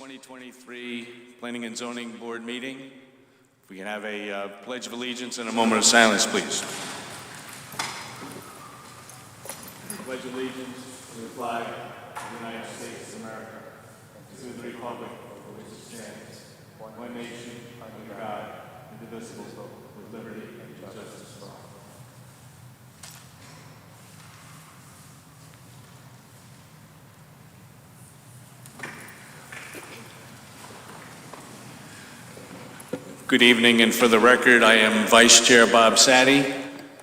2023 Planning and Zoning Board meeting. If we can have a Pledge of Allegiance and a moment of silence, please. Pledge allegiance to the flag of the United States of America, and to the republic for which it stands, one nation, under God, indivisible, with liberty and justice for all. Good evening, and for the record, I am Vice Chair Bob Sadi.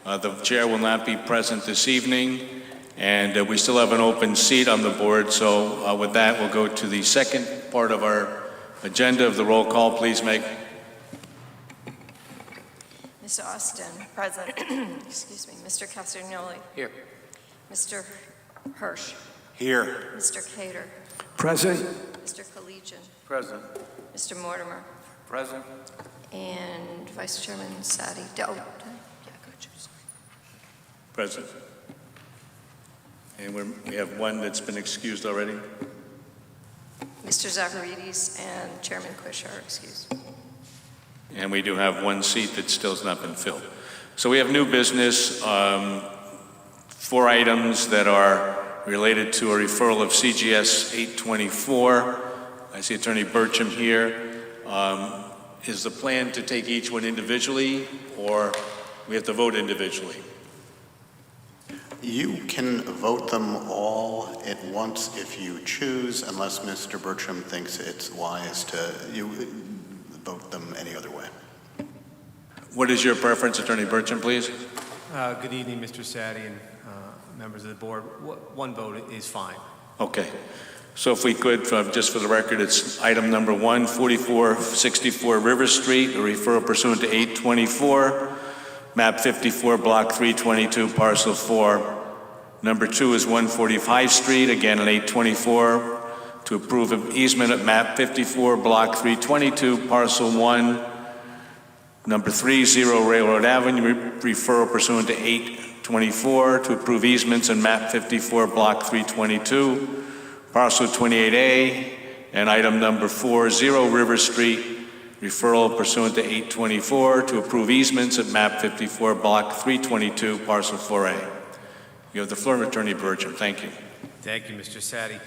The chair will not be present this evening, and we still have an open seat on the board, so with that, we'll go to the second part of our agenda of the roll call. Please, Meg. Mr. Austin, present. Excuse me. Mr. Castagnoli. Here. Mr. Hirsch. Here. Mr. Cater. Present. Mr. Collegian. Present. Mr. Mortimer. Present. And Vice Chairman Sadi. Yeah, go ahead. Present. And we have one that's been excused already. Mr. Zacharides and Chairman Quish are excused. And we do have one seat that still has not been filled. So we have new business, 4 items that are related to a referral of CGS 824. I see Attorney Burcham here. Is the plan to take each one individually, or we have to vote individually? You can vote them all at once if you choose, unless Mr. Burcham thinks it's wise to vote them any other way. What is your preference, Attorney Burcham, please? Good evening, Mr. Sadi and members of the board. One vote is fine. Okay. So if we could, just for the record, it's item number 1, 4464 River Street, a referral pursuant to 824, map 54, block 322, parcel 4. Number 2 is 140 High Street, again at 824, to approve an easement at map 54, block 322, parcel 1. Number 3, 0 Railroad Avenue, referral pursuant to 824, to approve easements in map 54, block 322. Parcel 28A, and item number 4, 0 River Street, referral pursuant to 824 to approve easements at map 54, block 322, parcel 4A. You have the floor, Attorney Burcham. Thank you. Thank you, Mr. Sadi.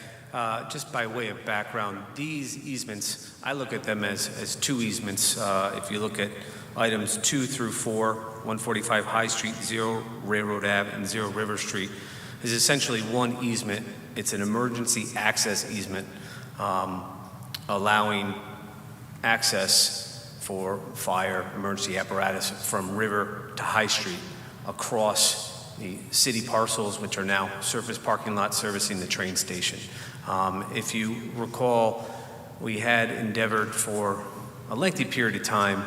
Just by way of background, these easements, I look at them as 2 easements. If you look at items 2 through 4, 145 High Street, 0 Railroad Ave, and 0 River Street, is essentially one easement. It's an emergency access easement, allowing access for fire emergency apparatus from River to High Street across the city parcels, which are now surface parking lots servicing the train station. If you recall, we had endeavored for a lengthy period of time,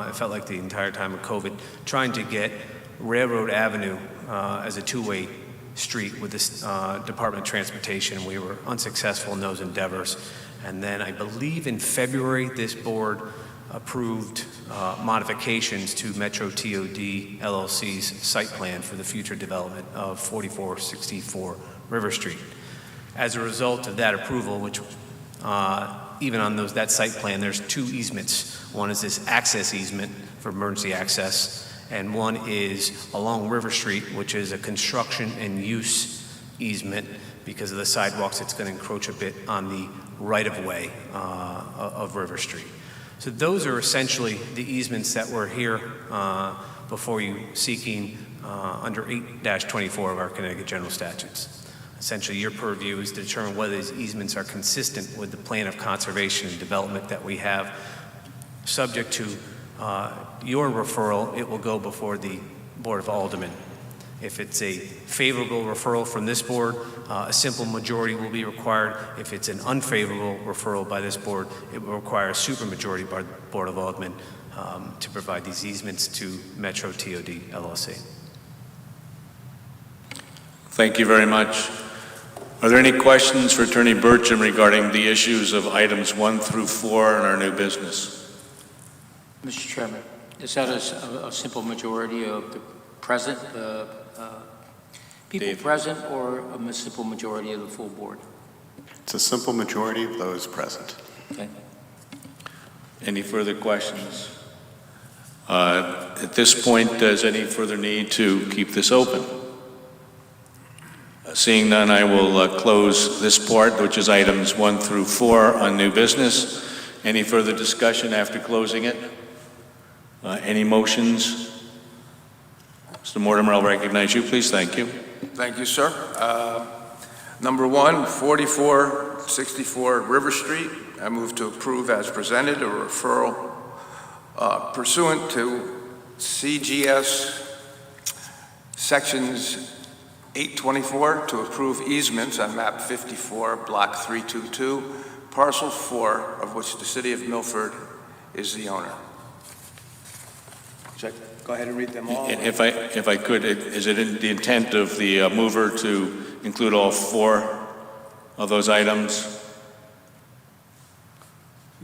it felt like the entire time of COVID, trying to get Railroad Avenue as a 2-way street with this Department of Transportation. We were unsuccessful in those endeavors. And then I believe in February, this board approved modifications to Metro TOD LLC's site plan for the future development of 4464 River Street. As a result of that approval, which even on that site plan, there's 2 easements. One is this access easement for emergency access, and one is along River Street, which is a construction and use easement. Because of the sidewalks, it's going to encroach a bit on the right-of-way of River Street. So those are essentially the easements that we're here before you seeking under 8-24 of our Connecticut General Statutes. Essentially, your purview is to determine whether these easements are consistent with the plan of conservation and development that we have. Subject to your referral, it will go before the Board of Aldermen. If it's a favorable referral from this board, a simple majority will be required. If it's an unfavorable referral by this board, it will require a supermajority by the Board of Aldermen to provide these easements to Metro TOD LLC. Thank you very much. Are there any questions for Attorney Burcham regarding the issues of items 1 through 4 in our new business? Mr. Chairman, is that a simple majority of the present people Dave. present, or a simple majority of the full board? It's a simple majority of those present. Okay. Any further questions? At this point, is any further need to keep this open? Seeing none, I will close this part, which is items 1 through 4 on new business. Any further discussion after closing it? Any motions? Mr. Mortimer, I'll recognize you, please. Thank you. Thank you, sir. Number 1, 4464 River Street. I move to approve as presented a referral pursuant to CGS Sections 824 to approve easements on map 54, block 322, parcel 4, of which the city of Milford is the owner. Should I go ahead and read them all? And if I could, is it in the intent of the mover to include all 4 of those items?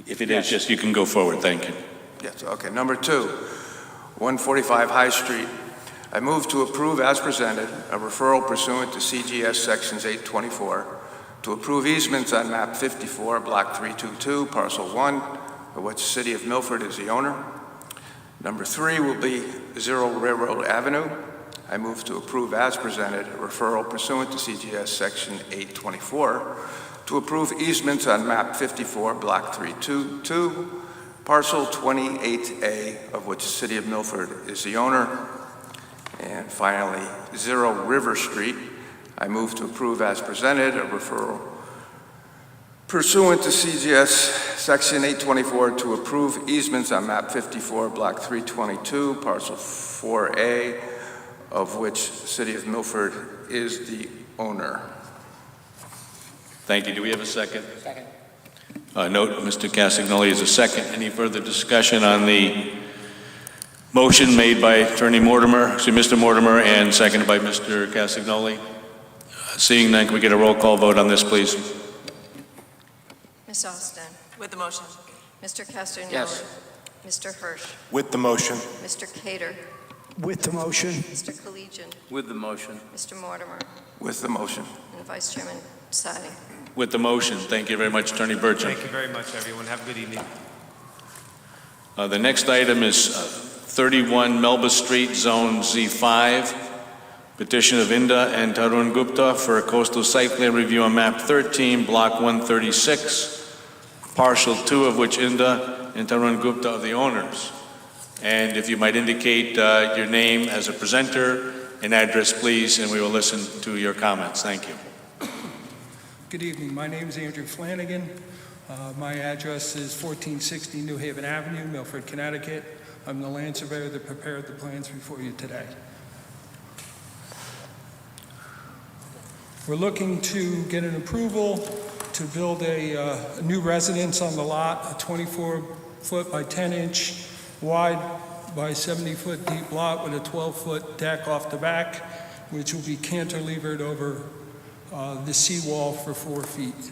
If it is, just you can go forward. Thank you. Yes, okay. Number 2, 145 High Street. I move to approve as presented a referral pursuant to CGS Sections 824 to approve easements on map 54, block 322, parcel 1, of which the city of Milford is the owner. Number 3 will be 0 Railroad Avenue. I move to approve as presented a referral pursuant to CGS Section 824 to approve easements on map 54, block 322, parcel 28A, of which the city of Milford is the owner. And finally, 0 River Street. I move to approve as presented a referral pursuant to CGS Section 824 to approve easements on map 54, block 322, parcel 4A, of which the city of Milford is the owner. Thank you. Do we have a second? Second. Note, Mr. Castagnoli is a second. Any further discussion on the motion made by Attorney Mortimer, Mr. Mortimer, and seconded by Mr. Castagnoli? Seeing none, can we get a roll call vote on this, please? Ms. Austin. With the motion. Mr. Castagnoli. Yes. Mr. Hirsch. With the motion. Mr. Cater. With the motion. Mr. Collegian. With the motion. Mr. Mortimer. With the motion. And Vice Chairman Sadi. With the motion. Thank you very much, Attorney Burcham. Thank you very much, everyone. Have a good evening. The next item is 31 Melba Street, Zone Z5. Petition of Inda and Tarun Gupta for a coastal site plan review on map 13, block 136, parcel 2 of which Inda and Tarun Gupta are the owners. And if you might indicate your name as a presenter and address, please, and we will listen to your comments. Thank you. Good evening. My name is Andrew Flanagan. My address is 1460 New Haven Avenue, Milford, Connecticut. I'm the land surveyor that prepared the plans before you today. We're looking to get an approval to build a new residence on the lot, a 24-foot by 10-inch wide by 70-foot deep lot with a 12-foot deck off the back, which will be cantilevered over the seawall for 4 feet.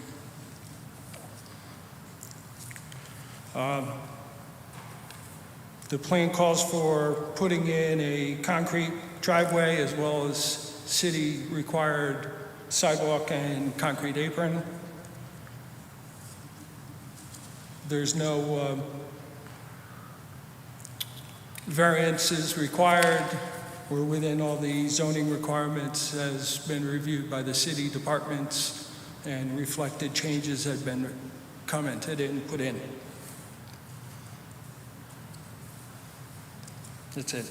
The plan calls for putting in a concrete driveway as well as city-required sidewalk and concrete apron. There's no variances required. We're within all the zoning requirements as been reviewed by the city departments, and reflected changes have been commented and put in. That's it.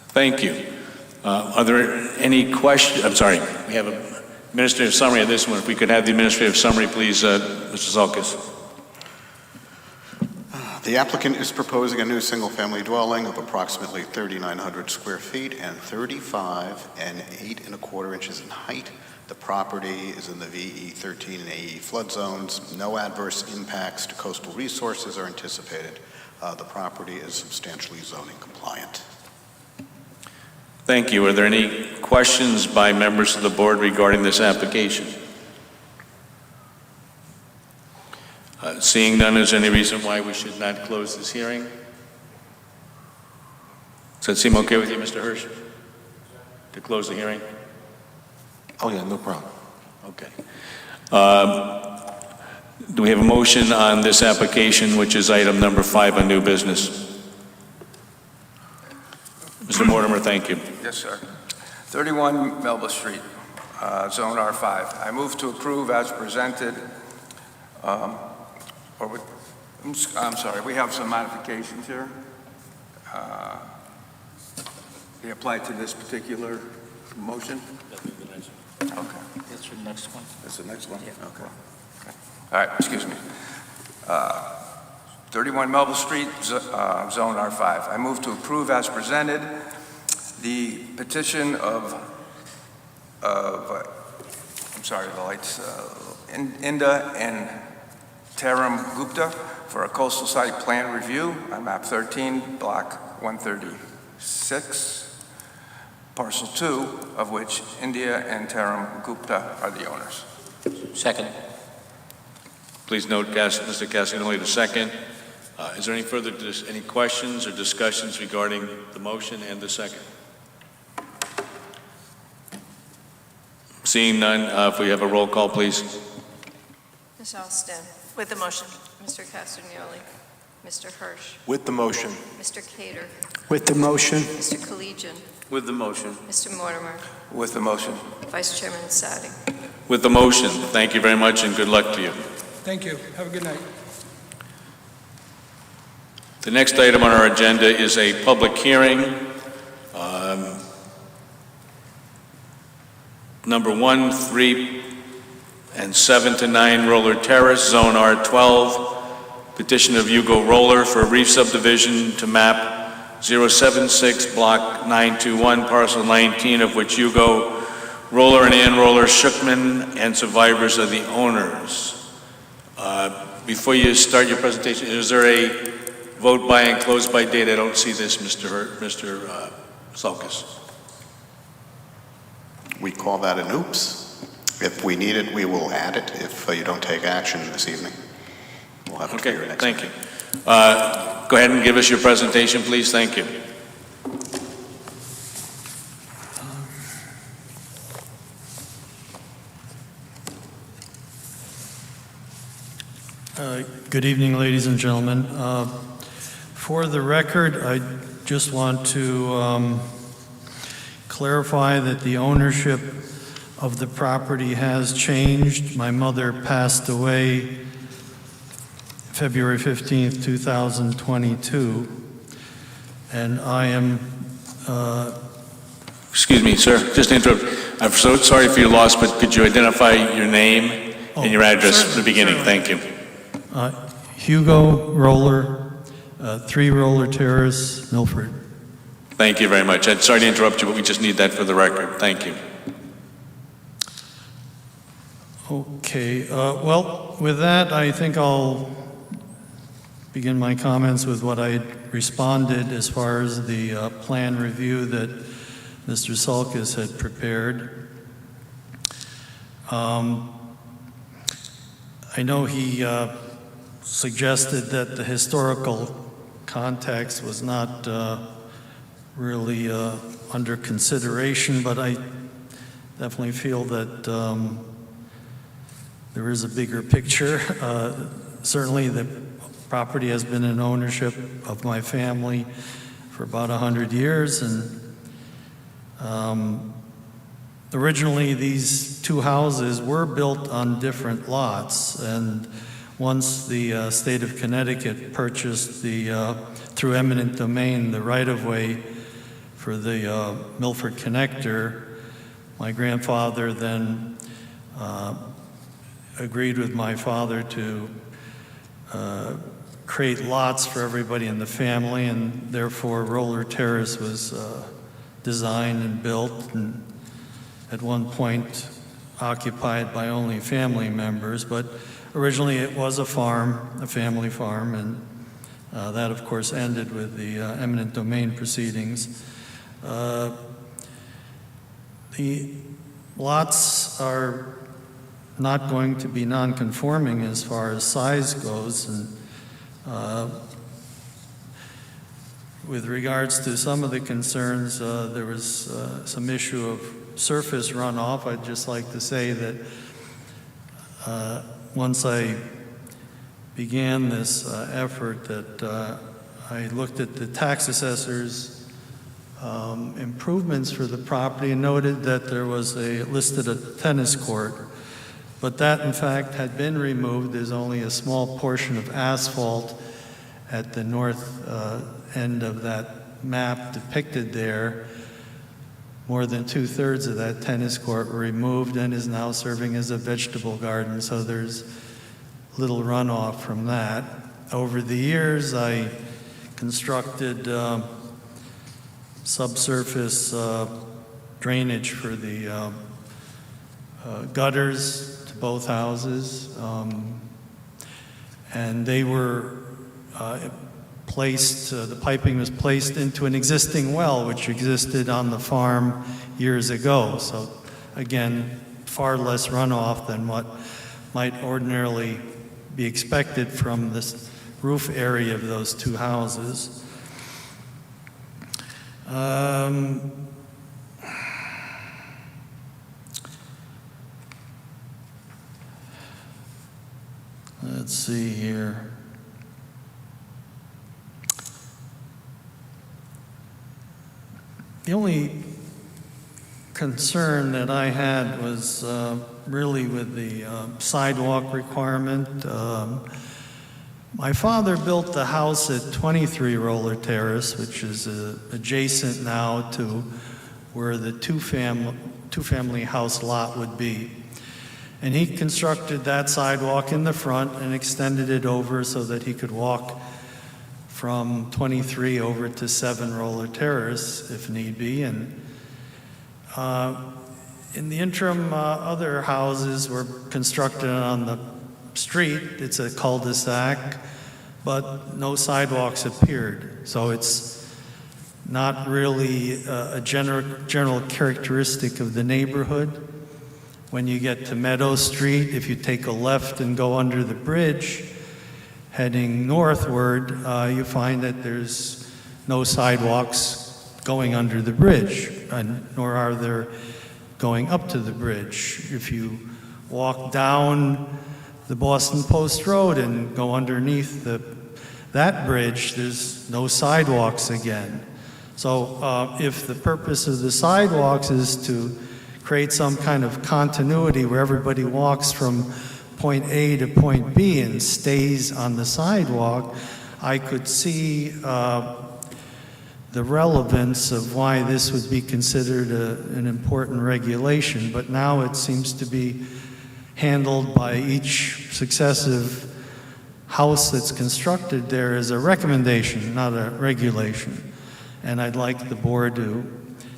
Thank you. Are there any questions? I'm sorry, we have a administrative summary of this one. If we could have the administrative summary, please, Mr. Zalkis. The applicant is proposing a new single-family dwelling of approximately 3,900 square feet and 35 and 8 1/4 inches in height. The property is in the VE 13 and AE flood zones. No adverse impacts to coastal resources are anticipated. The property is substantially zoning compliant. Thank you. Are there any questions by members of the board regarding this application? Seeing none, is there any reason why we should not close this hearing? Does that seem okay with you, Mr. Hirsch? To close the hearing? Oh, yeah, no problem. Okay. Do we have a motion on this application, which is item number 5 on new business? Mr. Mortimer, thank you. Yes, sir. 31 Melba Street, Zone R5. I move to approve as presented, I'm sorry, we have some modifications here. They apply to this particular motion? Okay. That's your next one. That's the next one? Yeah. Okay. All right, excuse me. 31 Melville Street, Zone R5. I move to approve as presented the petition of I'm sorry, the lights, Inda and Taram Gupta for a coastal site plan review on map 13, block 136, parcel 2, of which India and Taram Gupta are the owners. Second. Please note, Mr. Castagnoli, the second. Is there any further, any questions or discussions regarding the motion and the second? Seeing none, if we have a roll call, please. Ms. Alston, with the motion. Mr. Castagnoli, Mr. Hirsch, With the motion. Mr. Cater, With the motion. Mr. Collegian, With the motion. Mr. Mortimer, With the motion. Vice Chairman Sadi. With the motion, thank you very much and good luck to you. Thank you. Have a good night. The next item on our agenda is a public hearing. Number 1, 3, and 7 to 9 Roller Terrace, Zone R12. Petition of Hugo Roller for a reef subdivision to map 076, Block 921, Parcel 19, of which Hugo Roller and Ann Roller Shookman and survivors are the owners. Before you start your presentation, is there a vote by and close by date? I don't see this, Mr. Sulkus. We call that an oops. If we need it, we will add it if you don't take action this evening. We'll have it for Okay, your next thank meeting. you. Go ahead and give us your presentation, please. Thank you. Good evening, ladies and gentlemen. For the record, I just want to clarify that the ownership of the property has changed. My mother passed away February 15th, 2022, and I am Excuse me, sir, just to interrupt. I'm so sorry for your loss, but could you identify your name and your address at the beginning? Thank you. Hugo Roller, 3 Roller Terrace, Milford. Thank you very much. I'm sorry to interrupt you, but we just need that for the record. Thank you. Okay, well, with that, I think I'll begin my comments with what I responded as far as the plan review that Mr. Sulkus had prepared. I know he suggested that the historical context was not really under consideration, but I definitely feel that there is a bigger picture. Certainly the property has been in ownership of my family for about 100 years, and originally these 2 houses were built on different lots, and once the state of Connecticut purchased the, through eminent domain, the right-of-way for the Milford Connector, my grandfather then agreed with my father to create lots for everybody in the family, and therefore Roller Terrace was designed and built, and at one point occupied by only family members. But originally it was a farm, a family farm, and that of course ended with the eminent domain proceedings. The lots are not going to be non-conforming as far as size goes, and with regards to some of the concerns, there was some issue of surface runoff. I'd just like to say that once I began this effort that I looked at the tax assessor's improvements for the property and noted that there was listed a tennis court, but that in fact had been removed. There's only a small portion of asphalt at the north end of that map depicted there. More than 2/3 of that tennis court were removed and is now serving as a vegetable garden, so there's little runoff from that. Over the years, I constructed subsurface drainage for the gutters to both houses, and they were placed, the piping was placed into an existing well which existed on the farm years ago. So again, far less runoff than what might ordinarily be expected from this roof area of those two houses. Let's see here. The only concern that I had was really with the sidewalk requirement. My father built the house at 23 Roller Terrace, which is adjacent now to where the two-family house lot would be. And he constructed that sidewalk in the front and extended it over so that he could walk from 23 over to 7 Roller Terrace if need be. And in the interim, other houses were constructed on the street. It's a cul-de-sac, but no sidewalks appeared. So it's not really a general characteristic of the neighborhood. When you get to Meadow Street, if you take a left and go under the bridge, heading northward, you find that there's no sidewalks going under the bridge, nor are there going up to the bridge. If you walk down the Boston Post Road and go underneath that bridge, there's no sidewalks again. So if the purpose of the sidewalks is to create some kind of continuity where everybody walks from point A to point B and stays on the sidewalk, I could see the relevance of why this would be considered an important regulation. But now it seems to be handled by each successive house that's constructed there as a recommendation, not a regulation. And I'd like the board to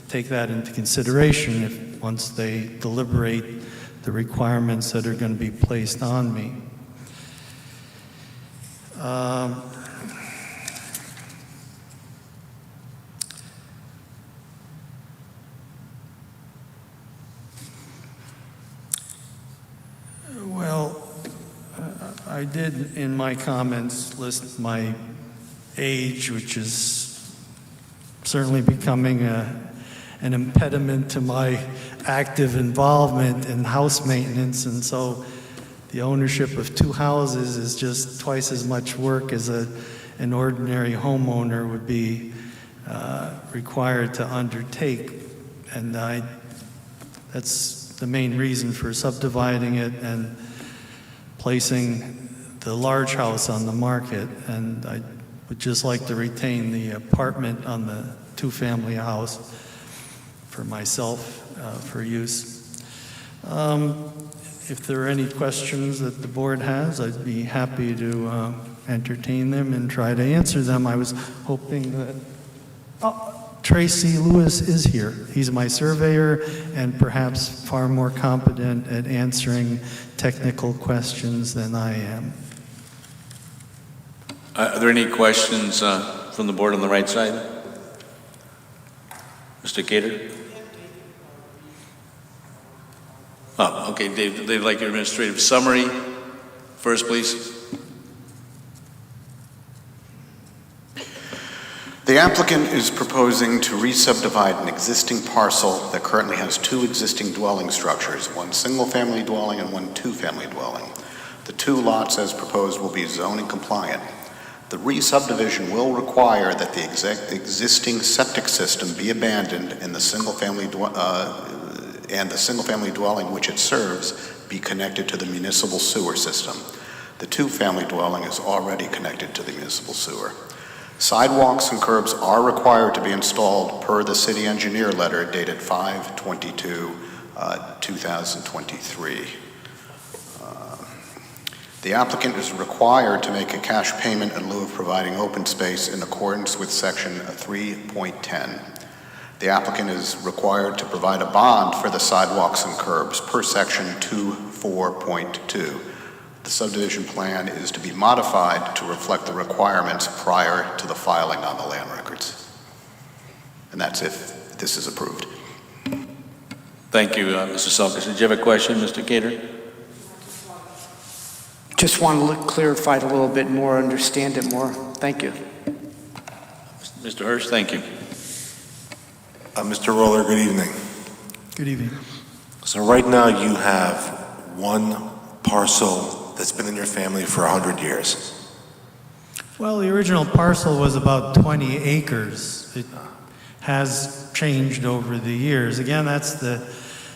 take that into consideration once they deliberate the requirements that are going to be placed on me. Well, I did in my comments list my age, which is certainly becoming an impediment to my active involvement in house maintenance, and so the ownership of two houses is just twice as much work as an ordinary homeowner would be required to undertake. And that's the main reason for subdividing it and placing the large house on the market. And I would just like to retain the apartment on the two-family house for myself for use. If there are any questions that the board has, I'd be happy to entertain them and try to answer them. I was hoping that Tracy Lewis is here. He's my surveyor and perhaps far more competent at answering technical questions than I am. Are there any questions from the board on the right side? Mr. Gator? Oh, okay, Dave, they'd like your administrative summary first, please. The applicant is proposing to re-subdivide an existing parcel that currently has two existing dwelling structures, one single-family dwelling and one two-family dwelling. The 2 lots as proposed will be zoning compliant. The re-subdivision will require that the existing septic system be abandoned and the single-family dwelling which it serves be connected to the municipal sewer system. The 2-family dwelling is already connected to the municipal sewer. Sidewalks and curbs are required to be installed per the city engineer letter dated 5/22/2023. The applicant is required to make a cash payment in lieu of providing open space in accordance with section 3.10. The applicant is required to provide a bond for the sidewalks and curbs per section 2.4.2. The subdivision plan is to be modified to reflect the requirements prior to the filing on the land records. And that's if this is approved. Thank you, Mr. Sulkus. Did you have a question, Mr. Cater? Just want to clarify it a little bit more, understand it more. Thank you. Mr. Hirsch, thank you. Mr. Roller, good evening. Good evening. So right now you have one parcel that's been in your family for 100 years. Well, the original parcel was about 20 acres. It has changed over the years. Again, that's the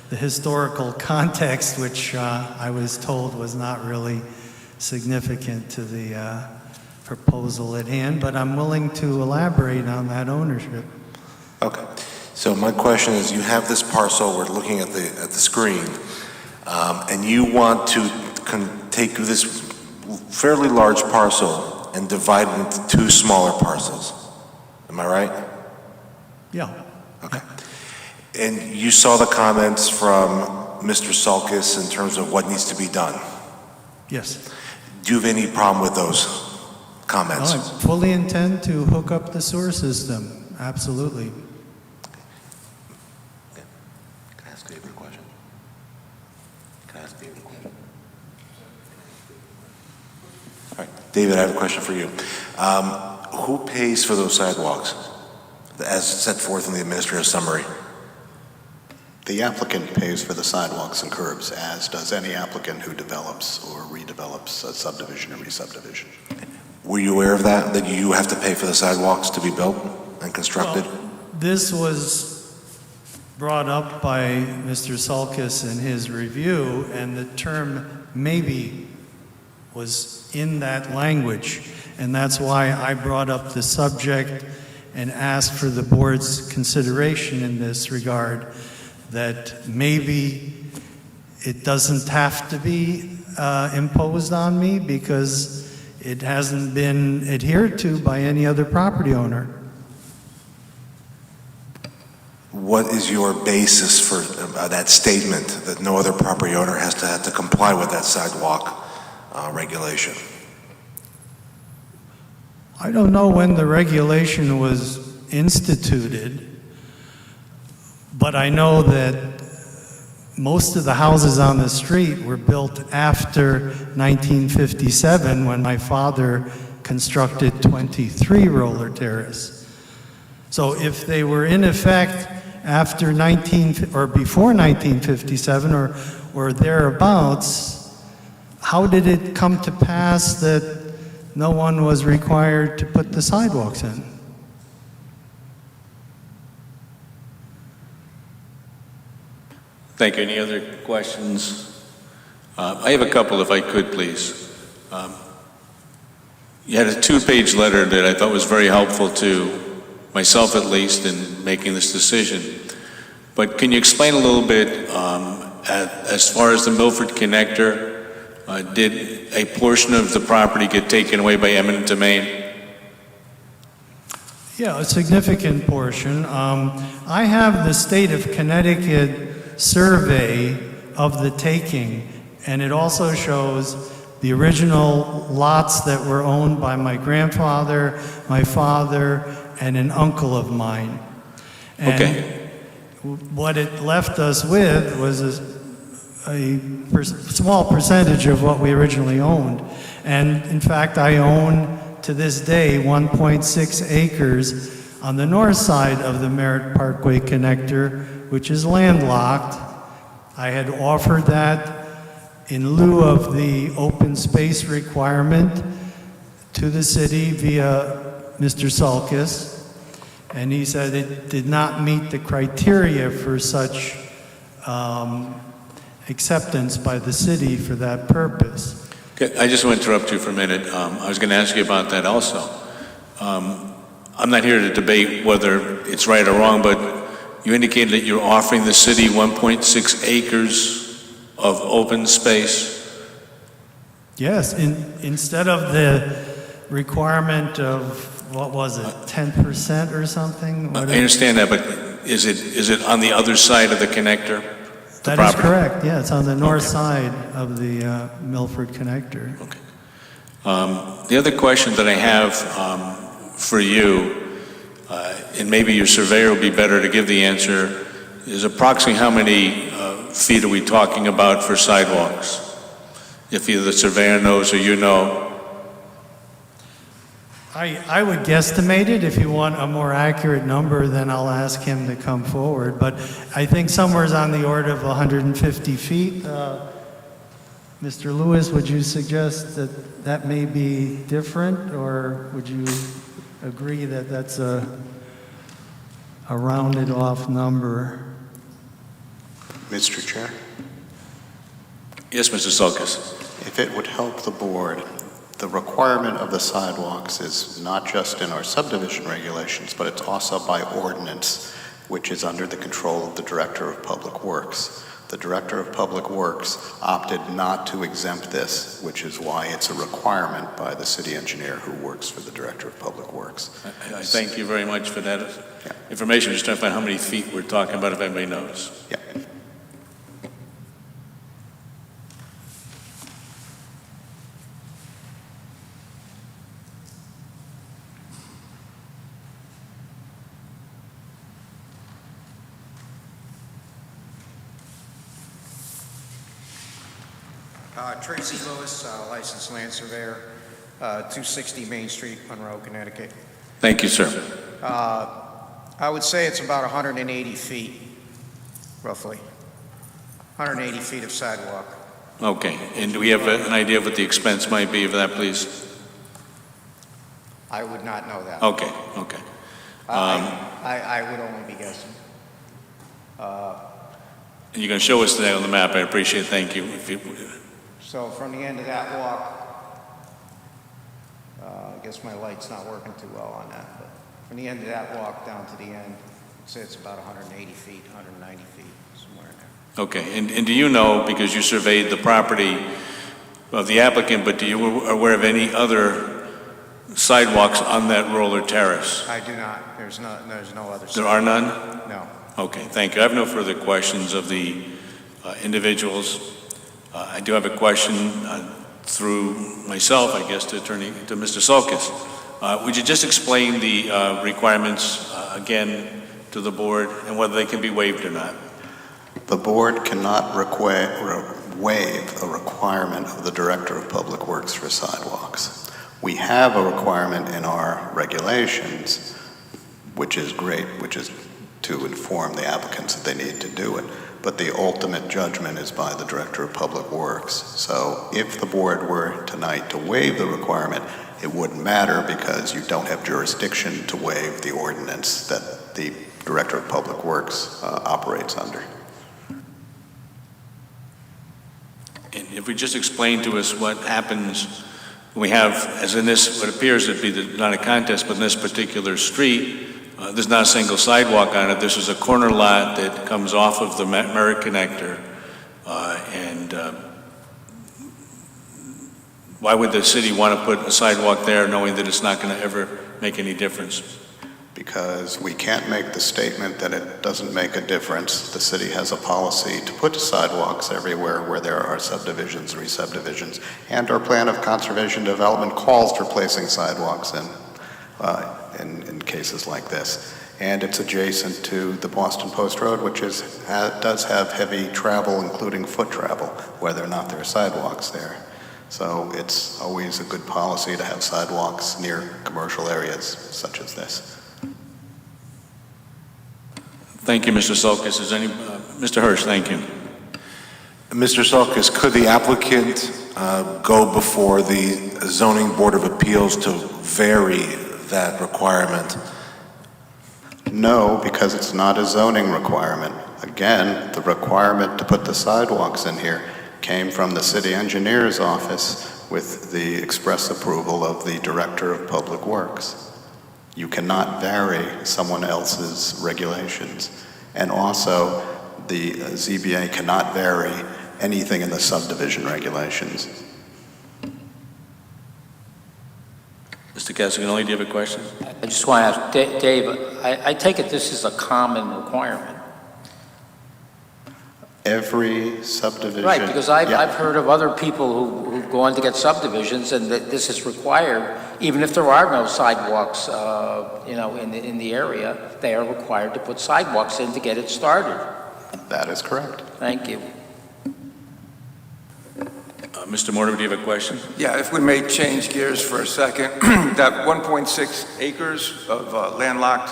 historical context, which I was told was not really significant to the proposal at hand, but I'm willing to elaborate on that ownership. Okay. So my question is, you have this parcel, we're looking at the screen, and you want to take this fairly large parcel and divide it into 2 smaller parcels. Am I right? Yeah. Okay. And you saw the comments from Mr. Sulkus in terms of what needs to be done. Yes. Do you have any problem with those comments? No, I fully intend to hook up the sewer system. Absolutely. Can I ask David a question? All right, David, I have a question for you. Who pays for those sidewalks, as set forth in the administrative summary? The applicant pays for the sidewalks and curbs, as does any applicant who develops or redevelops a subdivision or re-subdivision. Were you aware of that you have to pay for the sidewalks to be built and constructed? Well, this was brought up by Mr. Sulkus in his review, and the term maybe was in that language, and that's why I brought up the subject and asked for the board's consideration in this regard, that maybe it doesn't have to be imposed on me because it hasn't been adhered to by any other property owner. What is your basis for that statement that no other property owner has to comply with that sidewalk regulation? I don't know when the regulation was instituted, but I know that most of the houses on the street were built after 1957, when my father constructed 23 Roller Terrace. So if they were in effect after before 1957 or thereabouts, how did it come to pass that no one was required to put the sidewalks in? Thank you. Any other questions? I have a couple, if I could, please. You had a 2-page letter that I thought was very helpful to myself, at least, in making this decision. But can you explain a little bit, as far as the Milford Connector, did a portion of the property get taken away by eminent domain? Yeah, a significant portion. I have the state of Connecticut survey of the taking, and it also shows the original lots that were owned by my grandfather, my father, and an uncle of mine. And Okay. what it left us with was a small percentage of what we originally owned. And in fact, I own to this day 1.6 acres on the north side of the Merritt Parkway Connector, which is landlocked. I had offered that in lieu of the open space requirement to the city via Mr. Sulkis, and he said it did not meet the criteria for such acceptance by the city for that purpose. Okay, I just want to interrupt you for a minute. I was going to ask you about that also. I'm not here to debate whether it's right or wrong, but you indicated that you're offering the city 1.6 acres of open space. Yes, instead of the requirement of, what was it, 10% or something? I understand that, but is it on the other side of the connector? the That is property? correct, yeah, it's on the north Okay. side of the Milford connector. The other question that I have for you, and maybe your surveyor will be better to give the answer, is approximately how many feet are we talking about for sidewalks? If either the surveyor knows or you know. I would guesstimate it. If you want a more accurate number, then I'll ask him to come forward. But I think somewhere's on the order of 150 feet. Mr. Lewis, would you suggest that that may be different, or would you agree that that's a rounded off number? Mr. Chair, Yes, Mr. Sulkis. if it would help the board, the requirement of the sidewalks is not just in our subdivision regulations, but it's also by ordinance, which is under the control of the Director of Public Works. The Director of Public Works opted not to exempt this, which is why it's a requirement by the city engineer who works for the Director of Public Works. I thank you very much for that Yeah. information. Just trying to find how many feet we're talking about, if anybody knows. Yeah. Tracy Lewis, licensed land surveyor, 260 Main Street, Monroe, Connecticut. Thank you, sir. I would say it's about 180 feet, roughly. 180 feet of sidewalk. Okay, and do we have an idea of what the expense might be of that, please? I would not know that. Okay, okay. I would only be guessing. And you're going to show us today on the map. I appreciate it. Thank you. So from the end of that walk, I guess my light's not working too well on that, but from the end of that walk down to the end, I'd say it's about 180 feet, 190 feet, somewhere in there. Okay, and do you know, because you surveyed the property of the applicant, but do you aware of any other sidewalks on that roller terrace? I do not. There's no other. There are none? No. Okay, thank you. I have no further questions of the individuals. I do have a question through myself, I guess, to Mr. Sulkis. Would you just explain the requirements again to the board and whether they can be waived or not? The board cannot waive a requirement of the Director of Public Works for sidewalks. We have a requirement in our regulations, which is great, which is to inform the applicants that they need to do it. But the ultimate judgment is by the Director of Public Works. So if the board were tonight to waive the requirement, it wouldn't matter because you don't have jurisdiction to waive the ordinance that the Director of Public Works operates under. And if we just explain to us what happens, we have, as in this, what appears to be not a contest, but in this particular street, there's not a single sidewalk on it. This is a corner lot that comes off of the Merritt Connector. And why would the city want to put a sidewalk there knowing that it's not going to ever make any difference? Because we can't make the statement that it doesn't make a difference. The city has a policy to put sidewalks everywhere where there are subdivisions, re-subdivisions, and our plan of conservation development calls for placing sidewalks in cases like this. And it's adjacent to the Boston Post Road, which does have heavy travel, including foot travel, whether or not there are sidewalks there. So it's always a good policy to have sidewalks near commercial areas such as this. Thank you, Mr. Sulkis. Is any, Mr. Hirsch, thank you. Mr. Sulkus, could the applicant go before the Zoning Board of Appeals to vary that requirement? No, because it's not a zoning requirement. Again, the requirement to put the sidewalks in here came from the city engineer's office with the express approval of the Director of Public Works. You cannot vary someone else's regulations. And also, the ZBA cannot vary anything in the subdivision regulations. Mr. Castagnoli, do you have a question? I just want to ask, Dave, I take it this is a common requirement? Every subdivision. Right, because Yeah. I've heard of other people who go on to get subdivisions, and that this is required, even if there are no sidewalks, in the area, they are required to put sidewalks in to get it started. That is correct. Thank you. Mr. Mortimer, do you have a question? Yeah, if we may change gears for a second, that 1.6 acres of landlocked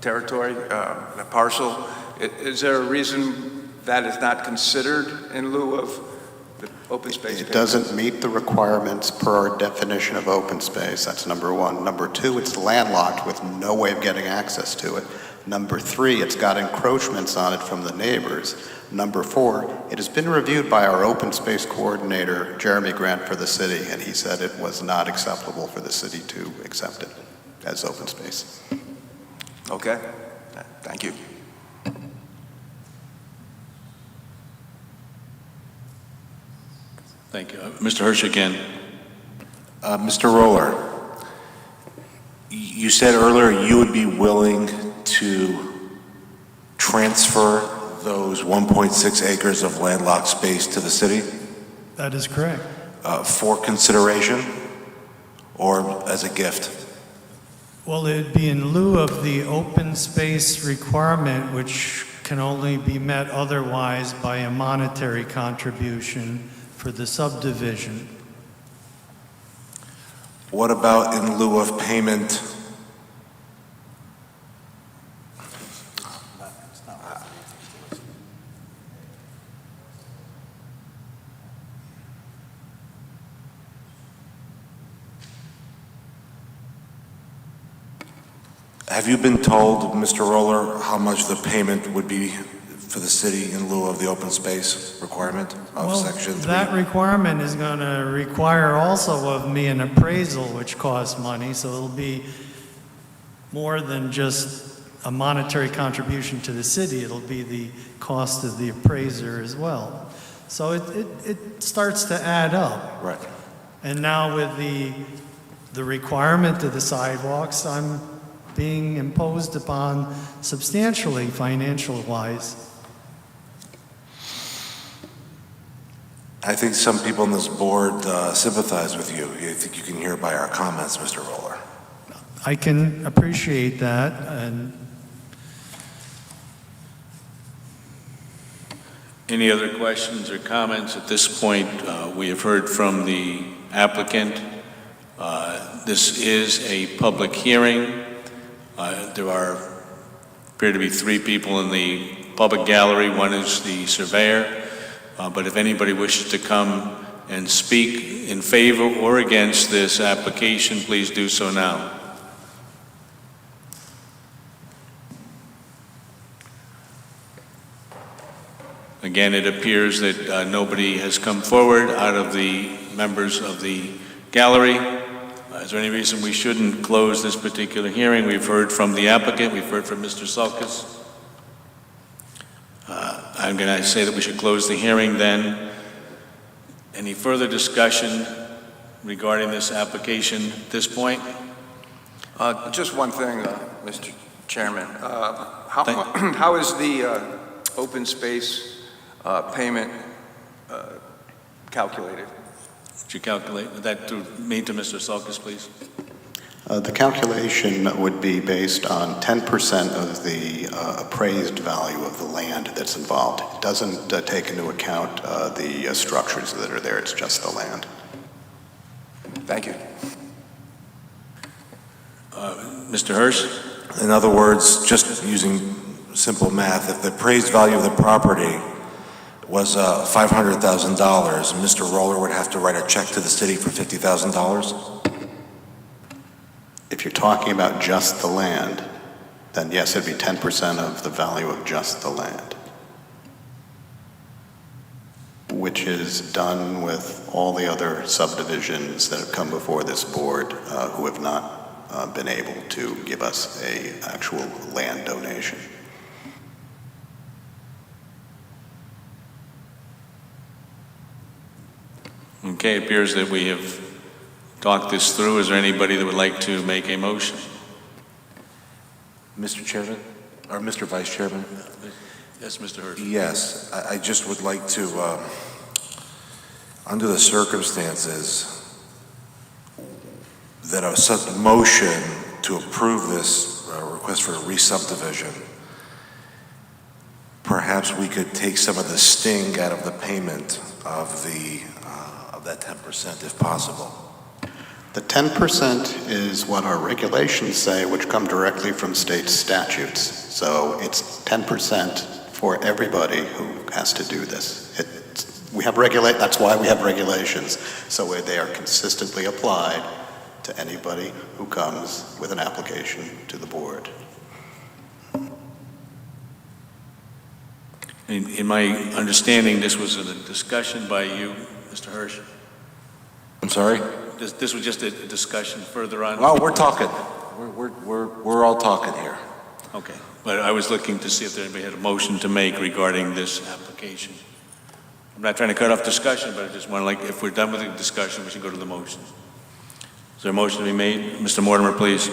territory, the parcel, is there a reason that is not considered in lieu of the open space? It doesn't meet the requirements per our definition of open space. That's number one. Number two, it's landlocked with no way of getting access to it. Number three, it's got encroachments on it from the neighbors. Number four, it has been reviewed by our open space coordinator, Jeremy Grant, for the city, and he said it was not acceptable for the city to accept it as open space. Okay, thank you. Thank you. Mr. Hirsch again. Mr. Roller, you said earlier you would be willing to transfer those 1.6 acres of landlocked space to the city That is correct. for consideration or as a gift? Well, it'd be in lieu of the open space requirement, which can only be met otherwise by a monetary contribution for the subdivision. What about in lieu of payment? Have you been told, Mr. Roller, how much the payment would be for the city in lieu of the open space requirement of Section 3? That requirement is going to require also of me an appraisal, which costs money, so it'll be more than just a monetary contribution to the city. It'll be the cost of the appraiser as well. So it starts to add up. Right. And now with the requirement of the sidewalks, I'm being imposed upon substantially financial-wise. I think some people on this board sympathize with you. I think you can hear by our comments, Mr. Roller. I can appreciate that, and Any other questions or comments? At this point, we have heard from the applicant. This is a public hearing. There appear to be three people in the public gallery. One is the surveyor. But if anybody wishes to come and speak in favor or against this application, please do so now. Again, it appears that nobody has come forward out of the members of the gallery. Is there any reason we shouldn't close this particular hearing? We've heard from the applicant, we've heard from Mr. Sulkus. I'm going to say that we should close the hearing then. Any further discussion regarding this application at this point? Just one thing, Mr. Chairman. How is the open space payment calculated? Would you calculate that to me, to Mr. Sulkus, please? The calculation would be based on 10% of the appraised value of the land that's involved. It doesn't take into account the structures that are there, it's just the land. Thank you. Mr. Hirsch? In other words, just using simple math, if the appraised value of the property was $500,000, Mr. Roller would have to write a check to the city for $50,000? If you're talking about just the land, then yes, it'd be 10% of the value of just the land, which is done with all the other subdivisions that have come before this board who have not been able to give us a actual land donation. Okay, it appears that we have talked this through. Is there anybody that would like to make a motion? Mr. Chairman, or Mr. Vice Chairman? Yes, Mr. Hirsch. Yes, I just would like to, under the circumstances, that a motion to approve this request for a re-subdivision, perhaps we could take some of the sting out of the payment of that 10% if possible. The 10% is what our regulations say, which come directly from state statutes. So it's 10% for everybody who has to do this. That's why we have regulations, so they are consistently applied to anybody who comes with an application to the board. In my understanding, this was a discussion by you, Mr. Hirsch. I'm sorry? This was just a discussion further on? Well, we're talking. We're all talking here. Okay, but I was looking to see if anybody had a motion to make regarding this application. I'm not trying to cut off discussion, but I just want to, if we're done with the discussion, we should go to the motion. Is there a motion to be made? Mr. Mortimer, please.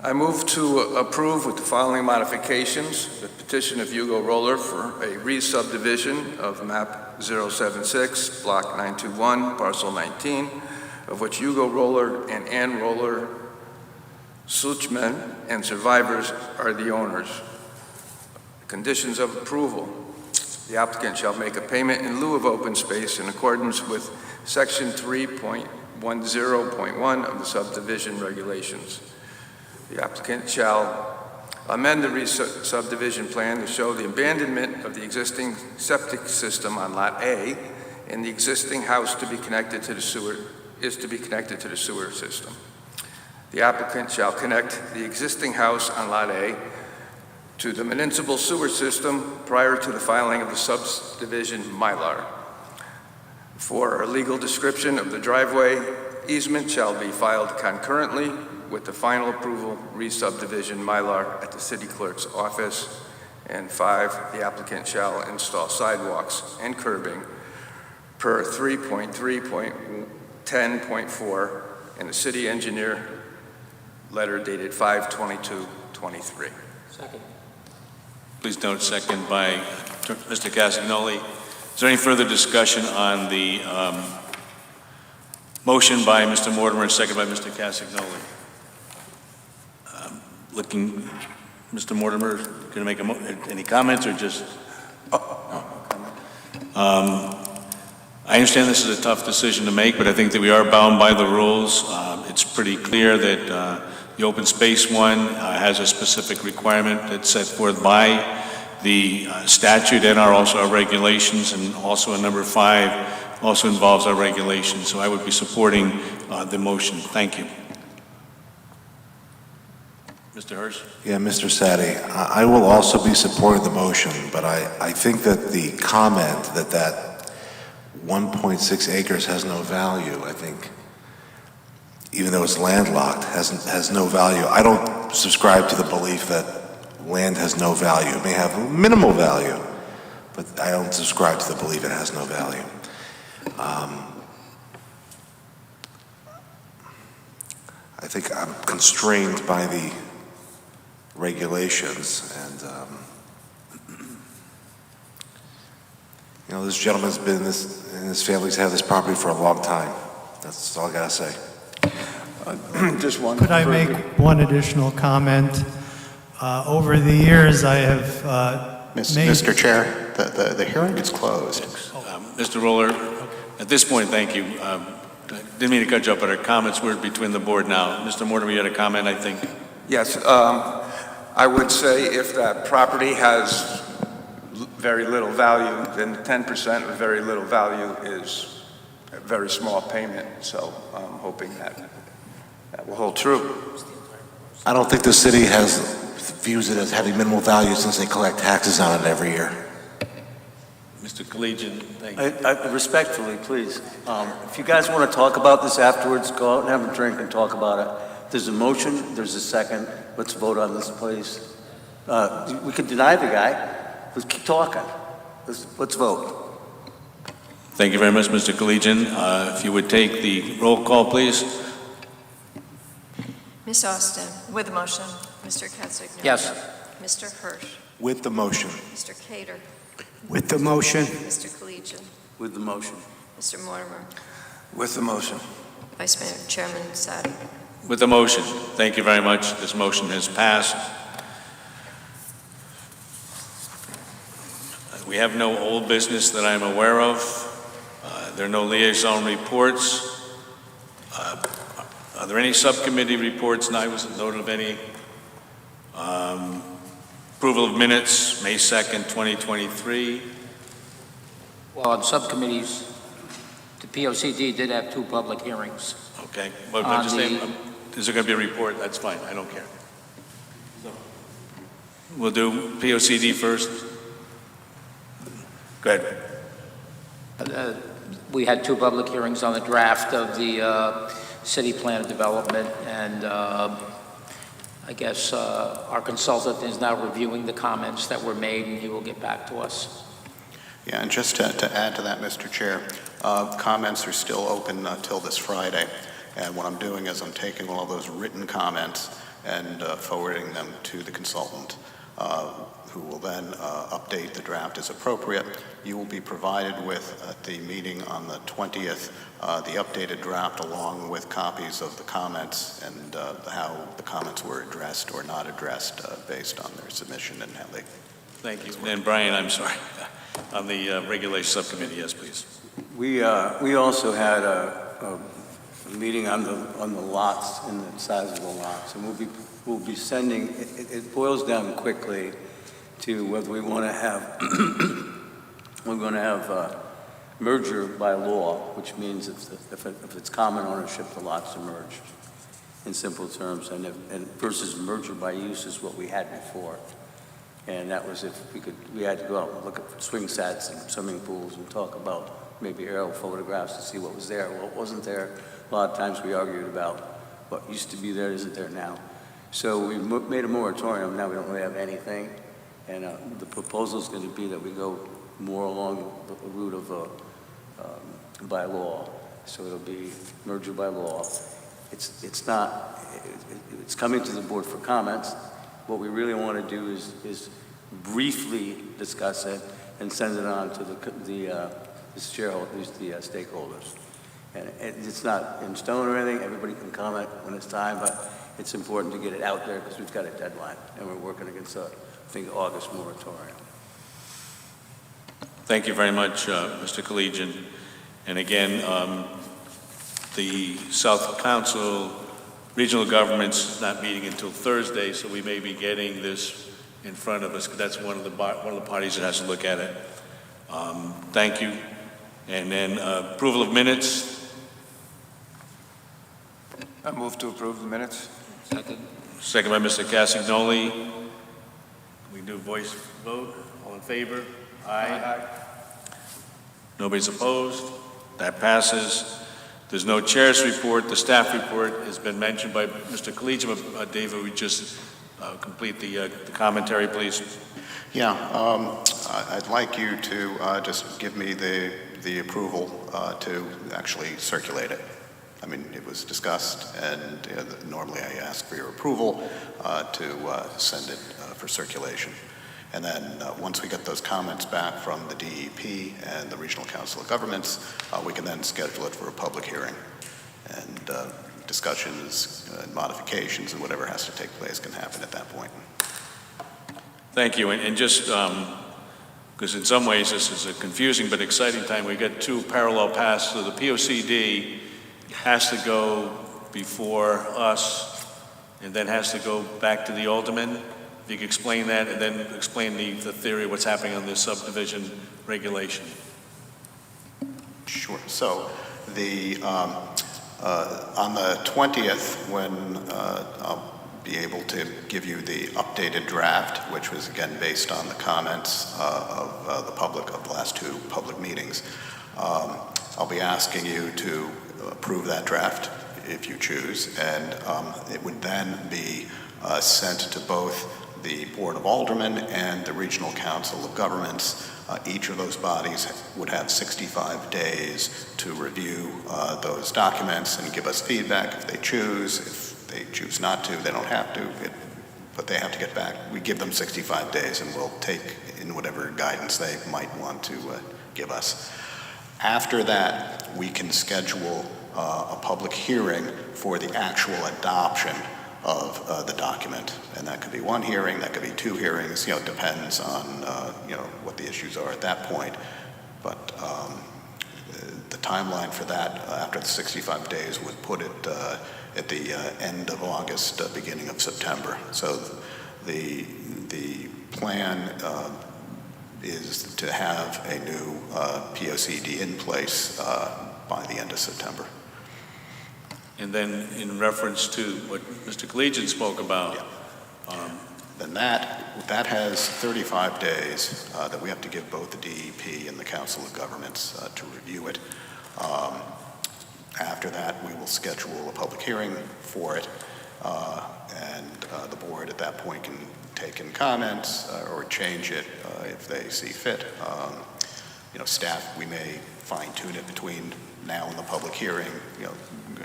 I move to approve with the following modifications: the petition of Hugo Roller for a re-subdivision of map 076, block 921, parcel 19, of which Hugo Roller and Ann Roller, Suchman, and survivors are the owners. Conditions of approval: the applicant shall make a payment in lieu of open space in accordance with section 3.10.1 of the subdivision regulations. The applicant shall amend the subdivision plan to show the abandonment of the existing septic system on Lot A, and the existing house to be connected to the sewer system. The applicant shall connect the existing house on Lot A to the municipal sewer system prior to the filing of the subdivision Mylar. For a legal description of the driveway, easement shall be filed concurrently with the final approval re-subdivision Mylar at the city clerk's office. And 5, the applicant shall install sidewalks and curbing per 3.3.10.4 in the city engineer letter dated 5/22/23. Second. Please note, second by Mr. Castagnoli. Is there any further discussion on the motion by Mr. Mortimer and second by Mr. Castagnoli? Mr. Mortimer, going to make any comments or just? I understand this is a tough decision to make, but I think that we are bound by the rules. It's pretty clear that the open space one has a specific requirement that's set forth by the statute and also our regulations, and also number 5 also involves our regulations. So I would be supporting the motion. Thank you. Mr. Hirsch? Yeah, Mr. Sadi, I will also be supporting the motion, but I think that the comment that 1.6 acres has no value, I think, even though it's landlocked, has no value. I don't subscribe to the belief that land has no value. It may have minimal value, but I don't subscribe to the belief it has no value. I think I'm constrained by the regulations, and this gentleman's been and his family's had this property for a long time. That's all I gotta say. Just one. Could I make one additional comment? Over the years, I have Mr. Chair, the hearing is closed. Mr. Roller, at this point, thank you. Didn't mean to cut you up, but our comments were between the board now. Mr. Mortimer, you had a comment, I think? Yes. I would say if that property has very little value, then 10% of very little value is a very small payment. So I'm hoping that will hold true. I don't think the city views it as having minimal value since they collect taxes on it every year. Mr. Collegian, thank you. Respectfully, please, if you guys want to talk about this afterwards, go out and have a drink and talk about it. There's a motion, there's a second. Let's vote on this, please. We could deny the guy. Let's keep talking. Let's vote. Thank you very much, Mr. Collegian. If you would take the roll call, please. Ms. Austin, with the motion. Mr. Catsignoli. Yes. Mr. Hirsch. With the motion. Mr. Cater. With the motion. Mr. Collegian. With the motion. Mr. Mortimer. With the motion. Vice Mayor Chairman Sadi. With the motion. Thank you very much. This motion has passed. We have no old business that I'm aware of. There are no liaison reports. Are there any subcommittee reports? And I wasn't noted of any. Approval of minutes, May 2nd, 2023. Well, on subcommittees, the POCD did have 2 public hearings. Okay. But On I'm just saying, the- is there going to be a report? That's fine. I don't care. We'll do POCD first. Go ahead. We had 2 public hearings on the draft of the city plan of development, and I guess our consultant is now reviewing the comments that were made, and he will get back to us. Yeah, and just to add to that, Mr. Chair, comments are still open till this Friday. And what I'm doing is I'm taking all those written comments and forwarding them to the consultant, who will then update the draft as appropriate. You will be provided with, at the meeting on the 20th, the updated draft along with copies of the comments and how the comments were addressed or not addressed based on their submission and how they... Thank you. And Brian, I'm sorry, on the regulation subcommittee, yes, please. We also had a meeting on the lots and the size of the lots, and we'll be sending. It boils down quickly to whether we want to have we're going to have merger by law, which means if it's common ownership, the lots are merged in simple terms, and versus merger by use is what we had before. And that was if we had to go out and look at swing sets and swimming pools and talk about maybe aerial photographs to see what was there, what wasn't there. A lot of times we argued about what used to be there isn't there now. So we made a moratorium. Now we don't really have anything. And the proposal is going to be that we go more along the route of by law. So it'll be merger by law. It's coming to the board for comments. What we really want to do is briefly discuss it and send it on to the shareholders, the stakeholders. And it's not in stone or anything. Everybody can comment when it's time, but it's important to get it out there because we've got a deadline and we're working against I think August moratorium. Thank you very much, Mr. Collegian. And again, the South Council Regional Government's not meeting until Thursday, so we may be getting this in front of us. That's one of the parties that has to look at it. Thank you. And then approval of minutes. I move to approve the minutes. Second by Mr. Cassignoli. We do voice vote. All in favor? Aye. Nobody's opposed. That passes. There's no chair's report. The staff report has been mentioned by Mr. Collegian. David, we just complete the commentary, please. Yeah, I'd like you to just give me the approval to actually circulate it. I mean, it was discussed, and normally I ask for your approval to send it for circulation. And then once we get those comments back from the DEP and the Regional Council of Governments, we can then schedule it for a public hearing. And discussions, modifications, and whatever has to take place can happen at that point. Thank you. And just because in some ways this is a confusing but exciting time, we get 2 parallel paths. So the POCD has to go before us and then has to go back to the alderman you could explain that and then explain the theory of what's happening on this subdivision regulation. Sure. So on the 20th, when I'll be able to give you the updated draft, which was again based on the comments of the public of the last two public meetings, I'll be asking you to approve that draft if you choose, and it would then be sent to both the Board of Aldermen and the Regional Council of Governments. Each of those bodies would have 65 days to review those documents and give us feedback if they choose. If they choose not to, they don't have to, but they have to get back. We give them 65 days, and we'll take in whatever guidance they might want to give us. After that, we can schedule a public hearing for the actual adoption of the document, and that could be one hearing, that could be two hearings. It depends on what the issues are at that point. But the timeline for that after the 65 days would put it at the end of August, beginning of September. So the plan is to have a new POCD in place by the end of September. And then in reference to what Mr. Collegian spoke about, then that has 35 days that we have to give both the DEP and the Council of Governments to review it. After that, we will schedule a public hearing for it, and the board at that point can take in comments or change it if they see fit. Staff, we may fine-tune it between now and the public hearing.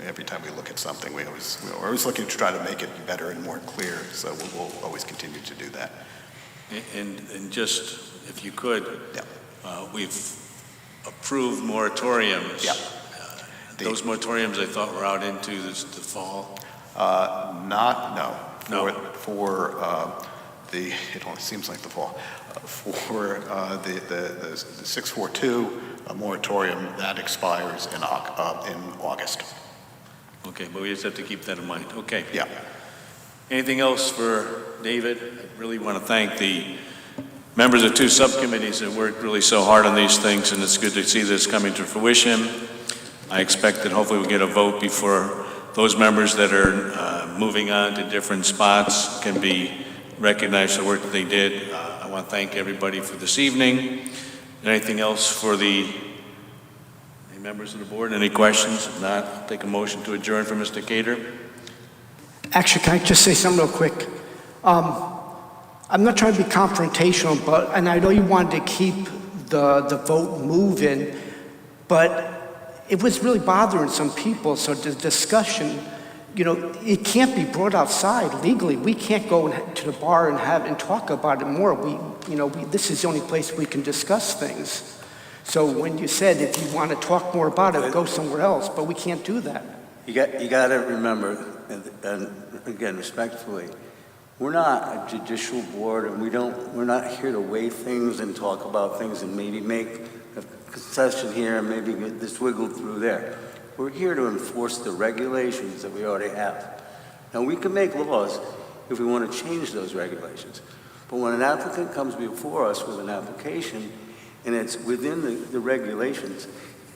Every time we look at something, we're always looking to try to make it better and more clear, so we'll always continue to do that. and just, if you could, we've approved moratoriums. Those moratoriums I thought were out into the fall. It only seems like the fall. For the 642 moratorium, that expires in August. Okay, but we just have to keep that in mind. Okay. Yeah. Anything else for David? I really want to thank the members of two subcommittees that worked really so hard on these things, and it's good to see this coming to fruition. I expect that hopefully we'll get a vote before those members that are moving on to different spots can be recognized for the work that they did. I want to thank everybody for this evening. Anything else for any members of the board? Any questions? If not, I'll take a motion to adjourn for Mr. Cater. Actually, can I just say something real quick? I'm not trying to be confrontational, and I know you wanted to keep the vote moving, but it was really bothering some people, so the discussion, it can't be brought outside legally. We can't go to the bar and talk about it more. This is the only place we can discuss things. So when you said if you want to talk more about it, go somewhere else, but we can't do that. You got to remember, and again, respectfully, we're not a judicial board, and we're not here to weigh things and talk about things and maybe make a concession here and maybe get this wiggle through there. We're here to enforce the regulations that we already have. Now, we can make laws if we want to change those regulations, but when an applicant comes before us with an application and it's within the regulations,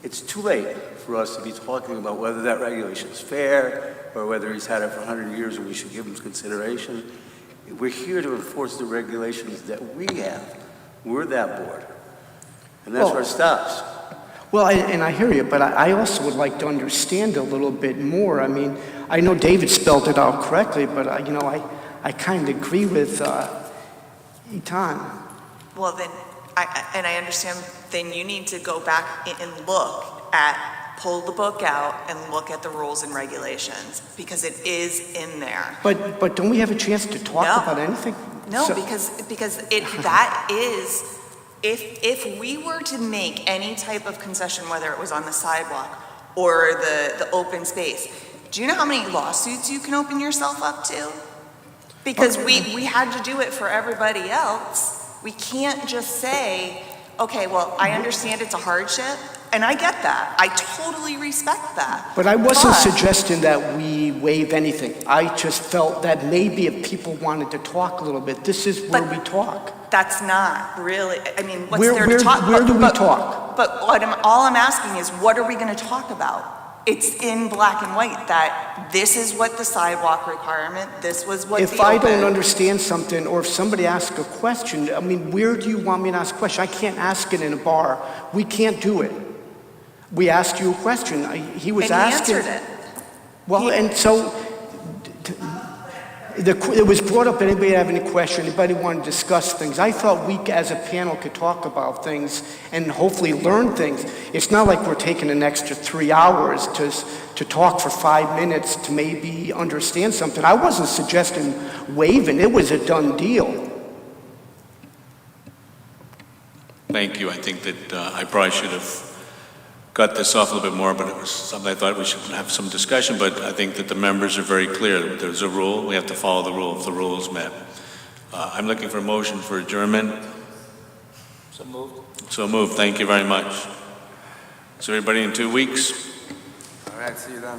it's too late for us to be talking about whether that regulation is fair or whether he's had it for 100 years and we should give him consideration. We're here to enforce the regulations that we have. We're that board. And that's where it stops. Well, and I hear you, but I also would like to understand a little bit more. I mean, I know David spelled it out correctly, but I kind of agree with Etan. Well, then, I understand, then you need to go back and pull the book out and look at the rules and regulations, because it is in there. But don't we have a chance to talk about anything? No, because that is, if we were to make any type of concession, whether it was on the sidewalk or the open space, do you know how many lawsuits you can open yourself up to? Because we had to do it for everybody else. We can't just say, okay, well, I understand it's a hardship, And I get that. I totally respect that. But I wasn't But- suggesting that we waive anything. I just felt that maybe if people wanted to talk a little bit, this is where we talk. That's not really, I mean, what's Where- there where- to talk? where do we but- talk? But all I'm asking is, what are we going to talk about? It's in black and white that this is what the sidewalk requirement, this was what the If I don't open- understand something, or if somebody asks a question, I mean, where do you want me to ask a question? I can't ask it in a bar. We can't do it. We asked you a question. He was And he asking. answered it. Well, and so, it was brought up, anybody have any question, anybody want to discuss things? I thought we, as a panel, could talk about things and hopefully learn things. It's not like we're taking an extra 3 hours to talk for 5 minutes to maybe understand something. I wasn't suggesting waiving, it was a done deal. Thank you. I think that I probably should have got this off a little bit more, but it was something I thought we should have some discussion, but I think that the members are very clear. There's a rule, we have to follow the rule if the rule is met. I'm looking for a motion for adjournment. So moved. So moved. Thank you very much. So everybody in 2 weeks? All right, see you then.